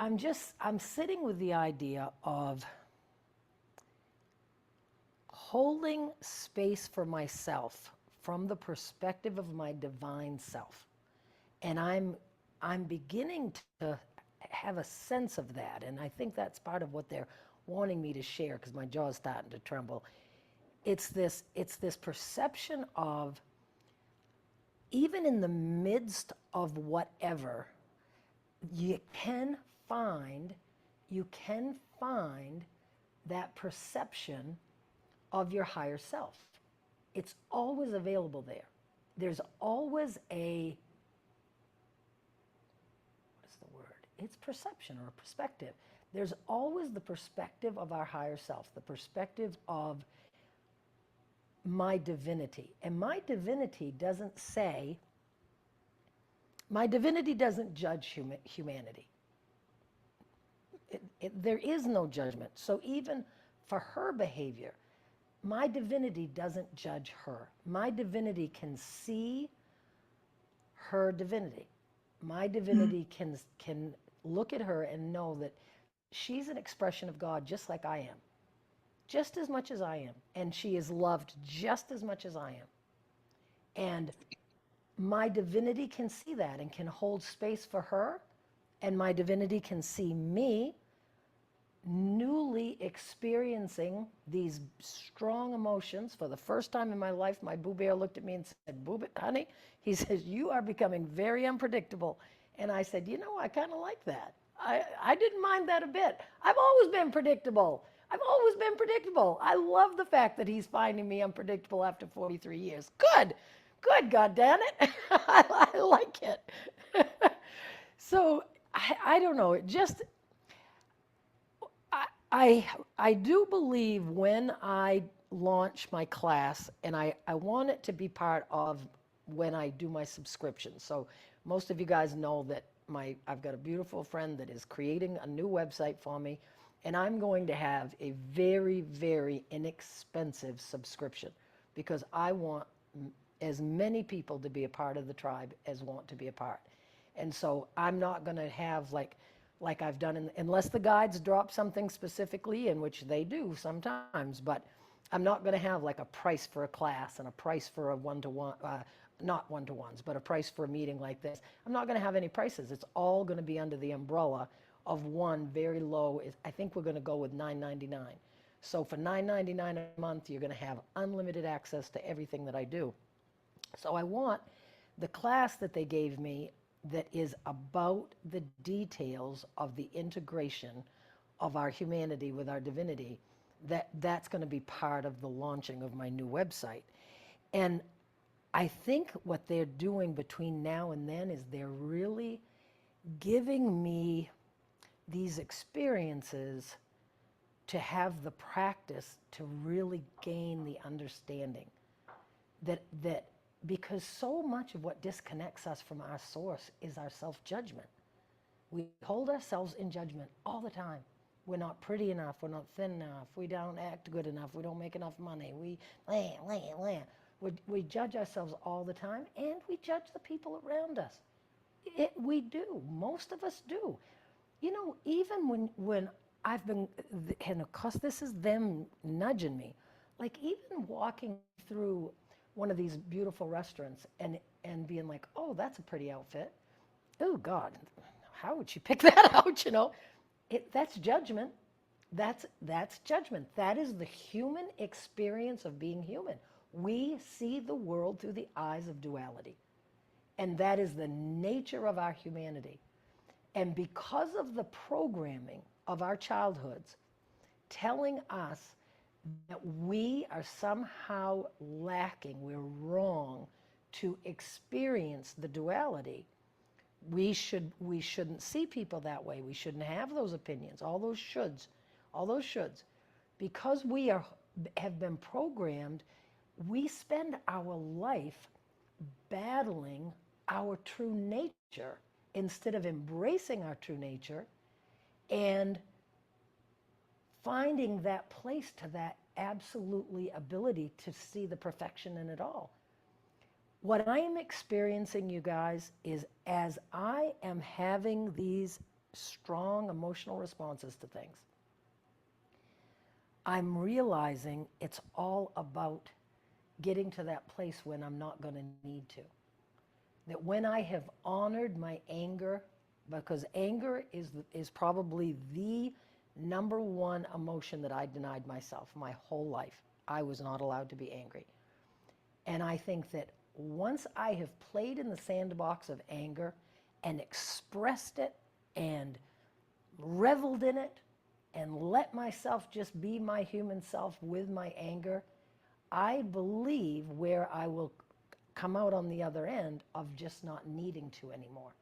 I'm sitting with the idea of holding space for myself from the perspective of my divine self. And I'm beginning to have a sense of that. And I think that's part of what they're wanting me to share because my jaw's starting to tremble. It's this perception of, even in the midst of whatever, you can find you can find that perception of your higher self. It's always available there. There's always a, what is the word? It's perception or a perspective. There's always the perspective of our higher self, the perspective of my divinity. And my divinity doesn't judge humanity. There is no judgment. So even for her behavior, my divinity doesn't judge her. My divinity can see her divinity. My divinity can look at her and know that she's an expression of God just like I am, just as much as I am. And she is loved just as much as I am. And my divinity can see that and can hold space for her. And my divinity can see me newly experiencing these strong emotions. For the first time in my life, my Boo Bear looked at me and said, "Boo Bear, honey," he says, "you are becoming very unpredictable." And I said, I kind of like that. I didn't mind that a bit. I've always been predictable. I love the fact that he's finding me unpredictable after 43 years. Good, God damn it. I like it. So I don't know. It just, I do believe when I launch my class, and I want it to be part of when I do my subscription. So most of you guys know that I've got a beautiful friend that is creating a new website for me, and I'm going to have a very, very inexpensive subscription because I want as many people to be a part of the tribe as want to be a part. And so I'm not going to have like I've done, unless the guides drop something specifically, in which they do sometimes, but I'm not going to have like a price for a class and a price for a one-to-one, not one-to-ones, but a price for a meeting like this. I'm not going to have any prices. It's all going to be under the umbrella of one very low. I think we're going to go with $9.99. So for $9.99 a month, you're going to have unlimited access to everything that I do. So I want the class that they gave me that is about the details of the integration of our humanity with our divinity, that's going to be part of the launching of my new website. And I think what they're doing between now and then is they're really giving me these experiences to have the practice to really gain the understanding that because so much of what disconnects us from our source is our self-judgment. We hold ourselves in judgment all the time. We're not pretty enough, we're not thin enough, we don't act good enough, we don't make enough money, we judge ourselves all the time, and we judge the people around us. We do, most of us do. Even when I've been, and of course this is them nudging me, like even walking through one of these beautiful restaurants and being like, "Oh, that's a pretty outfit. Oh God, how would she pick that out?" That's judgment. That's judgment. That is the human experience of being human. We see the world through the eyes of duality, and that is the nature of our humanity. And because of the programming of our childhoods telling us that we are somehow lacking, we're wrong to experience the duality, we shouldn't see people that way. We shouldn't have those opinions, all those shoulds. Because we have been programmed, we spend our life battling our true nature instead of embracing our true nature and finding that place to that absolutely ability to see the perfection in it all. What I am experiencing, you guys, is as I am having these strong emotional responses to things, I'm realizing it's all about getting to that place when I'm not going to need to. That when I have honored my anger, because anger is probably the number one emotion that I denied myself my whole life. I was not allowed to be angry. And I think that once I have played in the sandbox of anger and expressed it and reveled in it and let myself just be my human self with my anger, I believe where I will come out on the other end of just not needing to anymore.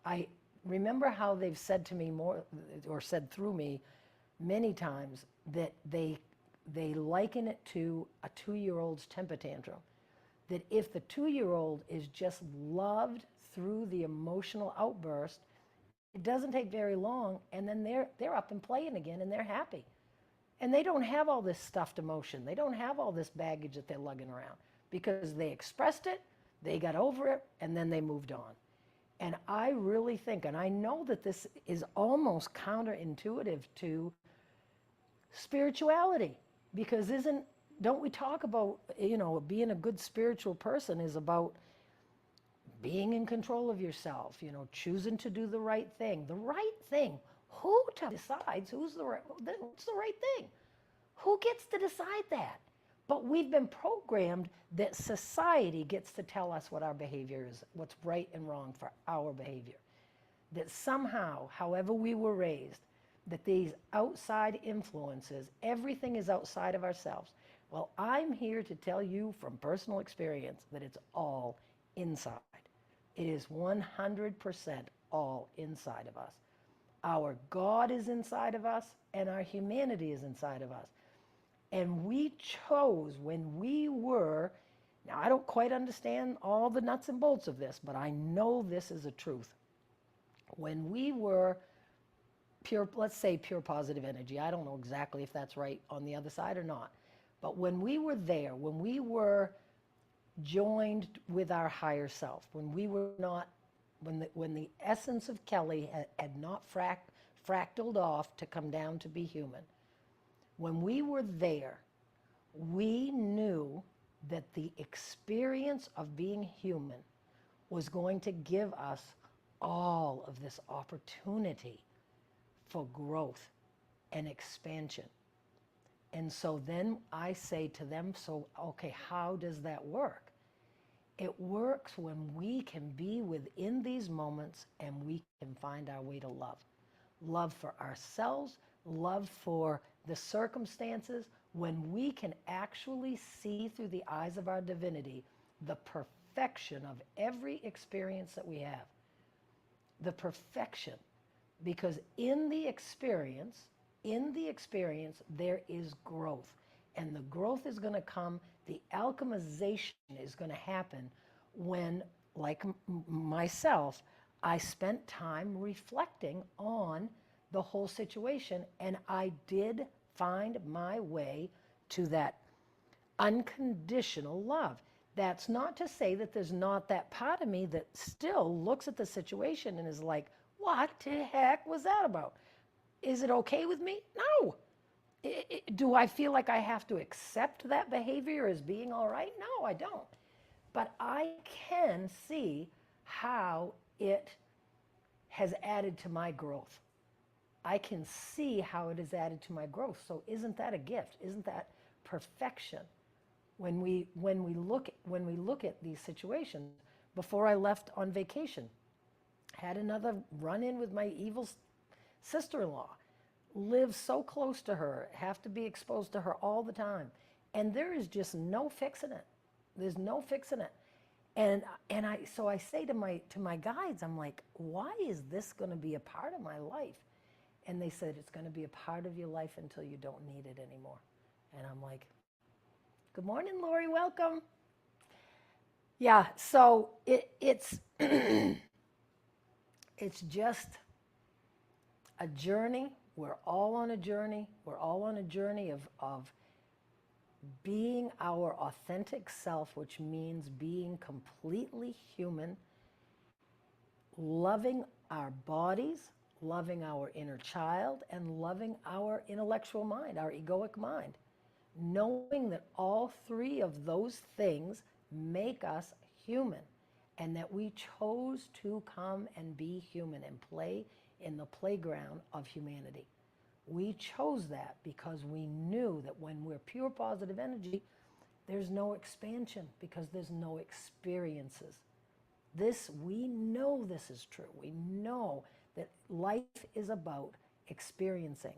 I remember how they've said to me more, or said through me many times, that they liken it to a 2-year-old's temper tantrum. That if the 2-year-old is just loved through the emotional outburst, it doesn't take very long, and then they're up and playing again, and they're happy. And they don't have all this stuffed emotion. They don't have all this baggage that they're lugging around because they expressed it, they got over it, and then they moved on. And I really think, and I know that this is almost counterintuitive to spirituality, because don't we talk about, being a good spiritual person is about being in control of yourself, choosing to do the right thing. The right thing. Who decides what's the right thing? Who gets to decide that? But we've been programmed that society gets to tell us what our behavior is, what's right and wrong for our behavior. That somehow, however we were raised, that these outside influences, everything is outside of ourselves. Well, I'm here to tell you from personal experience that it's all inside. It is 100% all inside of us. Our God is inside of us, and our humanity is inside of us. And we chose when we were, now I don't quite understand all the nuts and bolts of this, but I know this is a truth. When we were pure, let's say pure positive energy, I don't know exactly if that's right on the other side or not, but when we were there, when we were joined with our higher self, when we were not, when the essence of Kelly had not fractaled off to come down to be human, when we were there, we knew that the experience of being human was going to give us all of this opportunity for growth and expansion. And so then I say to them, so, okay, how does that work? It works when we can be within these moments and we can find our way to love. Love for ourselves, love for the circumstances, when we can actually see through the eyes of our divinity the perfection of every experience that we have. The perfection. Because in the experience, there is growth. And the growth is going to come, the alchemization is going to happen when, like myself, I spent time reflecting on the whole situation, and I did find my way to that unconditional love. That's not to say that there's not that part of me that still looks at the situation and is like, what the heck was that about? Is it okay with me? No. Do I feel like I have to accept that behavior as being all right? No, I don't. But I can see how it has added to my growth. I can see how it has added to my growth. So isn't that a gift? Isn't that perfection? When we look at these situations, before I left on vacation, had another run-in with my evil sister-in-law. Live so close to her, have to be exposed to her all the time. And there is just no fixing it. There's no fixing it. And I say to my guides, I'm like, why is this going to be a part of my life? And they said, it's going to be a part of your life until you don't need it anymore. And I'm like, good morning, Lori, welcome. Yeah, so it's it's just a journey. We're all on a journey. We're all on a journey of being our authentic self, which means being completely human, loving our bodies, loving our inner child, and loving our intellectual mind, our egoic mind. Knowing that all three of those things make us human, and that we chose to come and be human and play in the playground of humanity. We chose that because we knew that when we're pure positive energy, there's no expansion because there's no experiences. We know this is true. We know that life is about experiencing.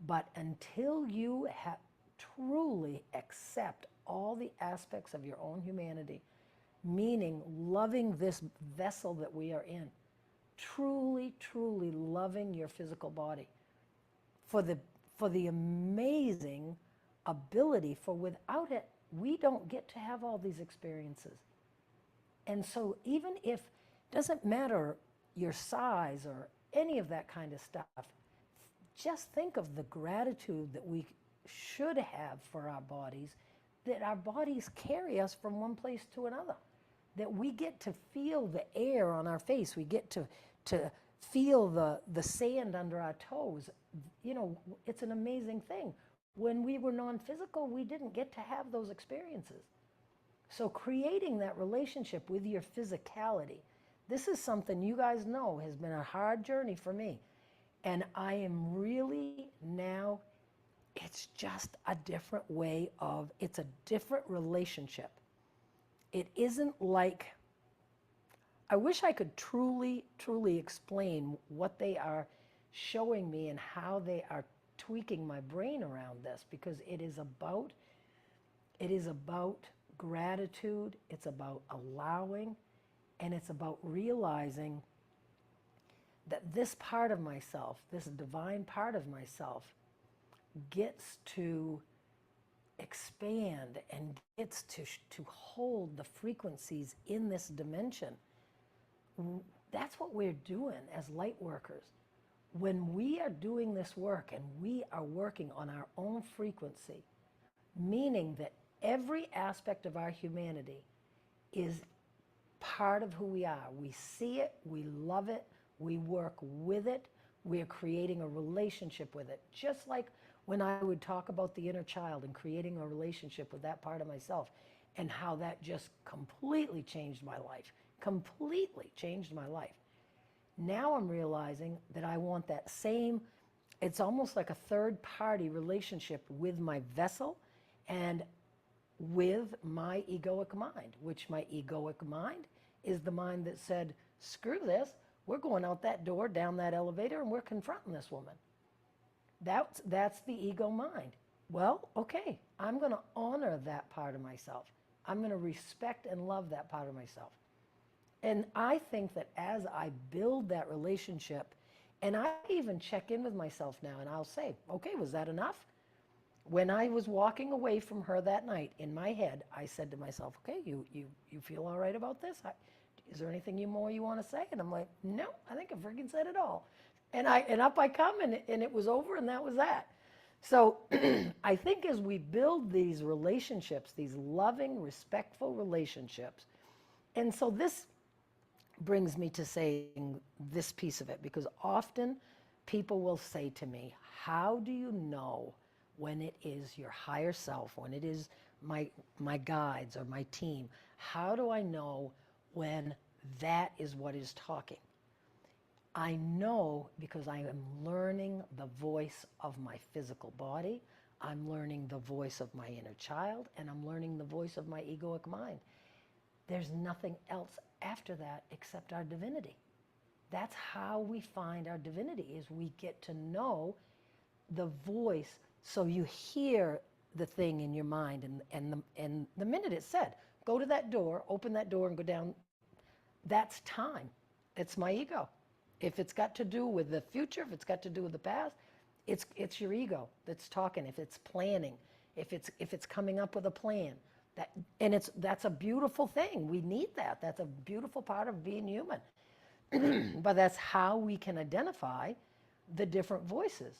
But until you truly accept all the aspects of your own humanity, meaning loving this vessel that we are in, truly, truly loving your physical body for the amazing ability, for without it, we don't get to have all these experiences. And so even if, doesn't matter your size or any of that kind of stuff, just think of the gratitude that we should have for our bodies, that our bodies carry us from one place to another, that we get to feel the air on our face, we get to feel the sand under our toes. You know, it's an amazing thing. When we were non-physical, we didn't get to have those experiences. So creating that relationship with your physicality, this is something you guys know has been a hard journey for me. And I am really now, it's just a different way of, it's a different relationship. It isn't like, I wish I could truly, truly explain what they are showing me and how they are tweaking my brain around this, because it is about gratitude, it's about allowing, and it's about realizing that this part of myself, this divine part of myself, gets to expand and gets to hold the frequencies in this dimension. That's what we're doing as light workers. When we are doing this work and we are working on our own frequency, meaning that every aspect of our humanity is part of who we are. We see it, we love it, we work with it, we're creating a relationship with it. Just like when I would talk about the inner child and creating a relationship with that part of myself, and how that just completely changed my life, completely changed my life. Now I'm realizing that I want that same, it's almost like a third party relationship with my vessel and with my egoic mind, which my egoic mind is the mind that said, screw this, we're going out that door, down that elevator, and we're confronting this woman. That's the ego mind. Well, okay, I'm going to honor that part of myself. I'm going to respect and love that part of myself. And I think that as I build that relationship, and I even check in with myself now, and I'll say, okay, was that enough? When I was walking away from her that night, in my head, I said to myself, okay, you feel all right about this? Is there anything more you want to say? And I'm like, no, I think I freaking said it all. And up I come, and it was over, and that was that. So I think as we build these relationships, these loving, respectful relationships, and so this brings me to saying this piece of it, because often people will say to me, how do you know when it is your higher self, when it is my guides or my team? How do I know when that is what is talking? I know because I am learning the voice of my physical body, I'm learning the voice of my inner child, and I'm learning the voice of my egoic mind. There's nothing else after that except our divinity. That's how we find our divinity, is we get to know the voice. So you hear the thing in your mind, and the minute it said, go to that door, open that door and go down, that's time. It's my ego. If it's got to do with the future, if it's got to do with the past, it's your ego that's talking. If it's planning, if it's coming up with a plan, that's a beautiful thing. We need that. That's a beautiful part of being human. But that's how we can identify the different voices.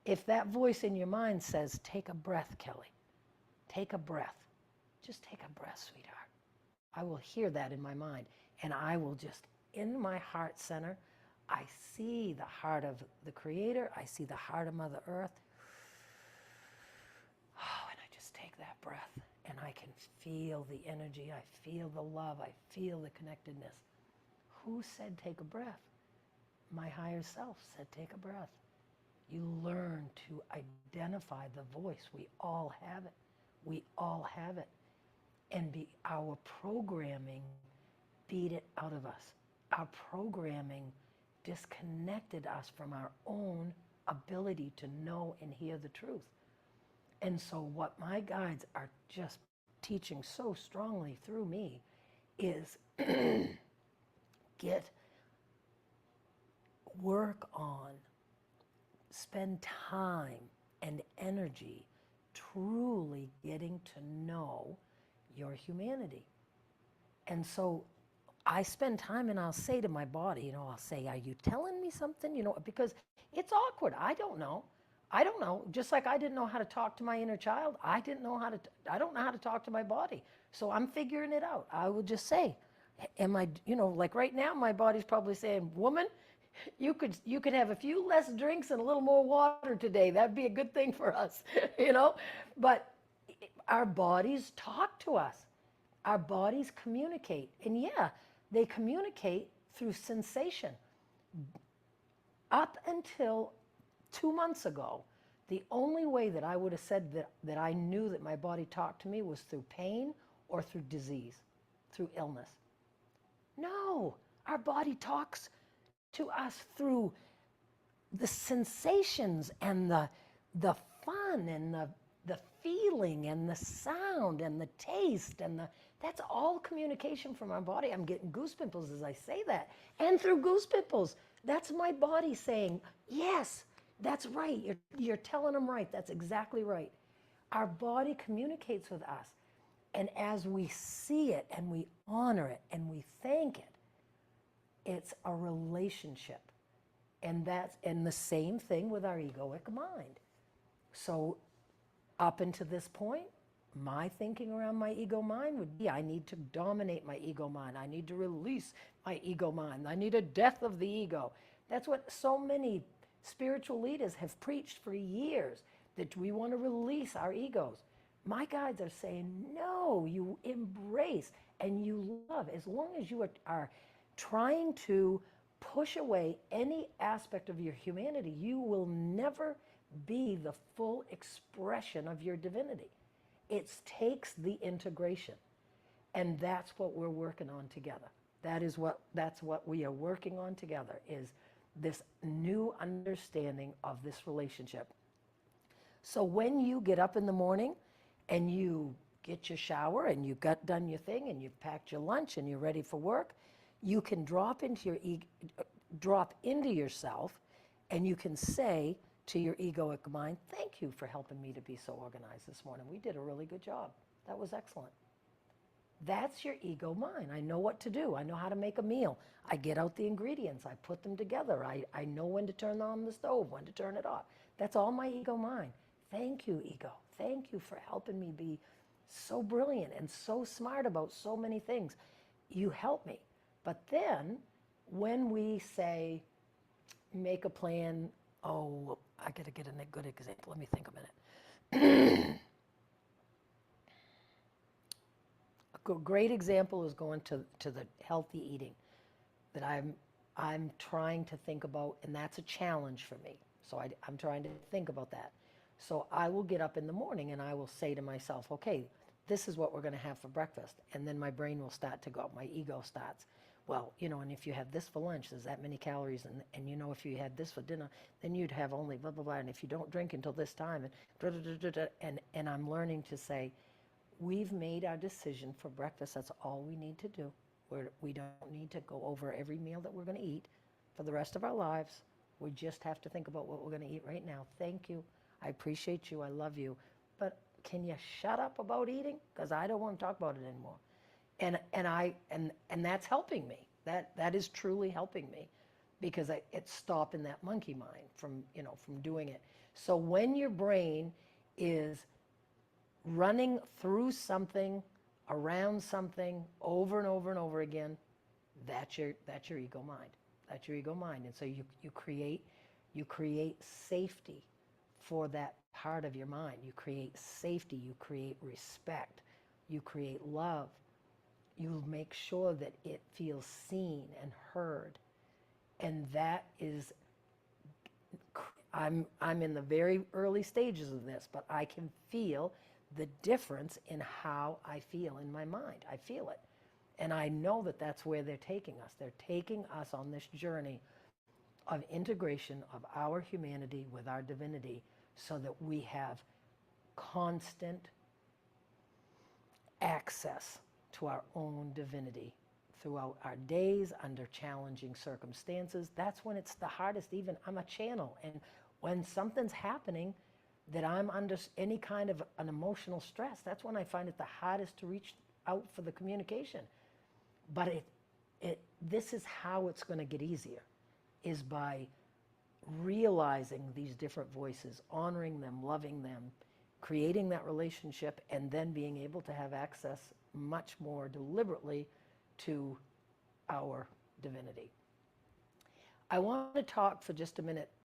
If that voice in your mind says, take a breath, Kelly, take a breath, just take a breath, sweetheart. I will hear that in my mind, and I will just, in my heart center, I see the heart of the Creator. I see the heart of Mother Earth. Oh, and I just take that breath and I can feel the energy. I feel the love. I feel the connectedness. Who said take a breath? My higher self said take a breath. You learn to identify the voice. We all have it. We all have it. And our programming beat it out of us. Our programming disconnected us from our own ability to know and hear the truth. And so what my guides are just teaching so strongly through me is work on, spend time and energy truly getting to know your humanity. And so I spend time and I'll say to my body, I'll say, are you telling me something? Because it's awkward. I don't know. Just like I didn't know how to talk to my inner child, I don't know how to talk to my body. So I'm figuring it out. I will just say, am I, like right now, my body's probably saying, woman, you could have a few less drinks and a little more water today. That'd be a good thing for us, But our bodies talk to us. Our bodies communicate. And yeah, they communicate through sensation. Up until 2 months ago, the only way that I would have said that I knew that my body talked to me was through pain or through disease, through illness. No, our body talks to us through the sensations and the fun and the feeling and the sound and the taste and that's all communication from our body. I'm getting goosepimples as I say that. And through goosepimples, that's my body saying, yes, that's right. You're telling them right. That's exactly right. Our body communicates with us. And as we see it and we honor it and we thank it, it's a relationship. And the same thing with our egoic mind. So up until this point, my thinking around my ego mind would be, I need to dominate my ego mind. I need to release my ego mind. I need a death of the ego. That's what so many spiritual leaders have preached for years, that we want to release our egos. My guides are saying, no, you embrace and you love. As long as you are trying to push away any aspect of your humanity, you will never be the full expression of your divinity. It takes the integration. And that's what we're working on together. That's what we are working on together, is this new understanding of this relationship. So when you get up in the morning and you get your shower and you've got done your thing and you've packed your lunch and you're ready for work, you can drop into yourself and you can say to your egoic mind, thank you for helping me to be so organized this morning. We did a really good job. That was excellent. That's your ego mind. I know what to do. I know how to make a meal. I get out the ingredients. I put them together. I know when to turn on the stove, when to turn it off. That's all my ego mind. Thank you, ego. Thank you for helping me be so brilliant and so smart about so many things. You help me. But then when we say, make a plan, oh, I got to get a good example. Let me think a minute. A great example is going to the healthy eating that I'm trying to think about, and that's a challenge for me. So I'm trying to think about that. So I will get up in the morning and I will say to myself, okay, this is what we're going to have for breakfast. And then my brain will start to go, my ego starts. Well, and if you had this for lunch, there's that many calories. And if you had this for dinner, then you'd have only blah, blah, blah. And if you don't drink until this time, and I'm learning to say, we've made our decision for breakfast. That's all we need to do. We don't need to go over every meal that we're going to eat for the rest of our lives. We just have to think about what we're going to eat right now. Thank you. I appreciate you. I love you. But can you shut up about eating? Because I don't want to talk about it anymore. And that's helping me. That is truly helping me, because it's stopping that monkey mind from doing it. So when your brain is running through something, around something, over and over and over again, that's your ego mind. That's your ego mind. And so you create safety for that part of your mind. You create safety, you create respect, you create love. You make sure that it feels seen and heard. And that is, I'm in the very early stages of this, but I can feel the difference in how I feel in my mind. I feel it. And I know that that's where they're taking us. They're taking us on this journey of integration of our humanity with our divinity so that we have constant access to our own divinity throughout our days under challenging circumstances. That's when it's the hardest. Even I'm a channel, and when something's happening that I'm under any kind of an emotional stress, that's when I find it the hardest to reach out for the communication. But this is how it's going to get easier, is by realizing these different voices, honoring them, loving them, creating that relationship, and then being able to have access much more deliberately to our divinity. I want to talk for just a minute